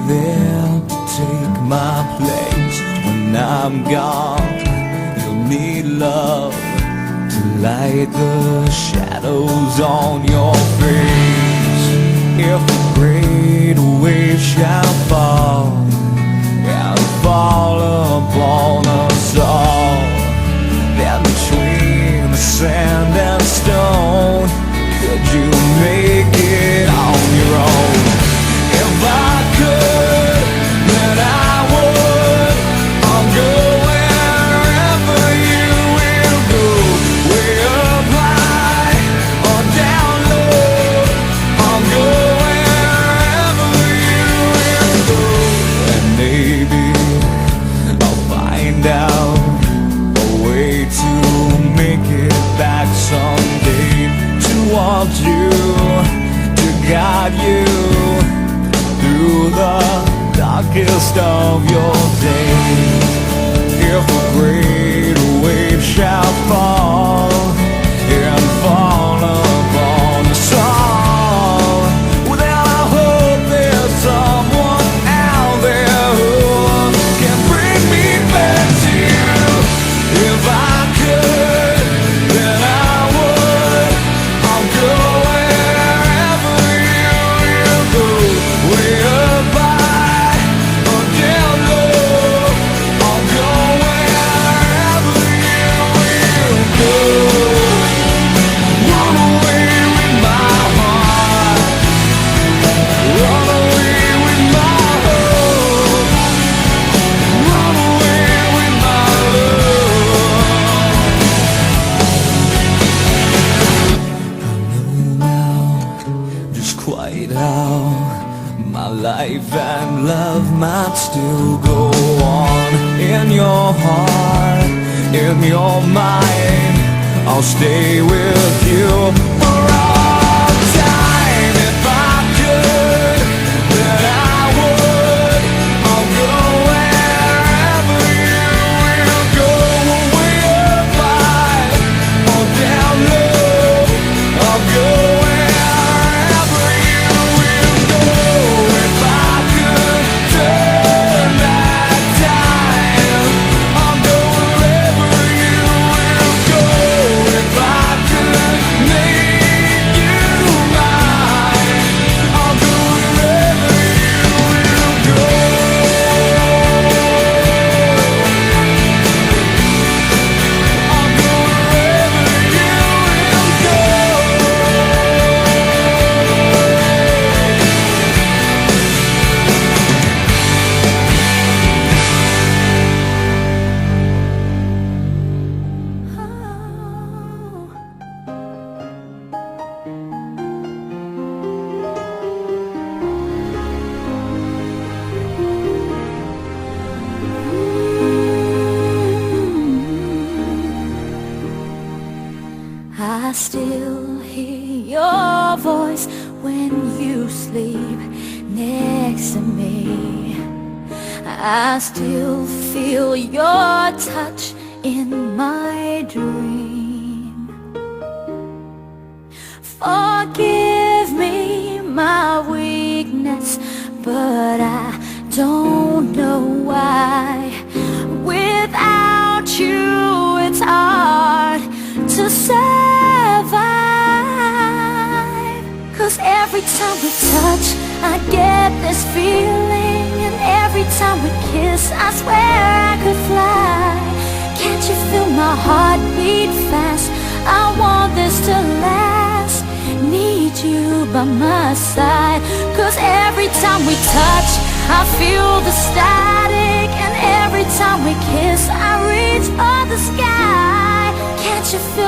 there to take my place. When I'm gone, you'll need love to light the shadows on your face. If a great wave shall fall and fall upon us all, then between the sand and stone, could you make it on your own? If I could, then I would. I'll go wherever you will go, way up high or down low. I'll go wherever you will go, and maybe I'll find out a way to make it back someday, to want you, to guide you through the darkest of your days. If a great wave shall fall and fall upon us all, well, then I hope there's someone out there who can bring me back to you. If I could, then I would. I'll go wherever you will go, way up high or down low. I'll go wherever you will go. Run away with my heart, run away with my hope, run away with my love. I know now just quite how my life and love might still go on. In your heart, in your mind, I'll stay with you for all time. If I could, then I would. I'll go wherever you will go, way up high or down low. I'll go wherever you will go. If I could turn back time, I'll go wherever you will go. If I could make you mine, I'll go wherever you will go. I'll go wherever you will go. I still hear your voice when you sleep next to me. I still feel your touch in my dream. Forgive me my weakness, but I don't know why. Without you, it's hard to survive. 'Cause every time we touch, I get this feeling, and every time we kiss, I swear I could fly. Can't you feel my heart beat fast? I want this to last. Need you by my side. 'Cause every time we touch, I feel the static, and every time we kiss, I reach for the sky. Can't you feel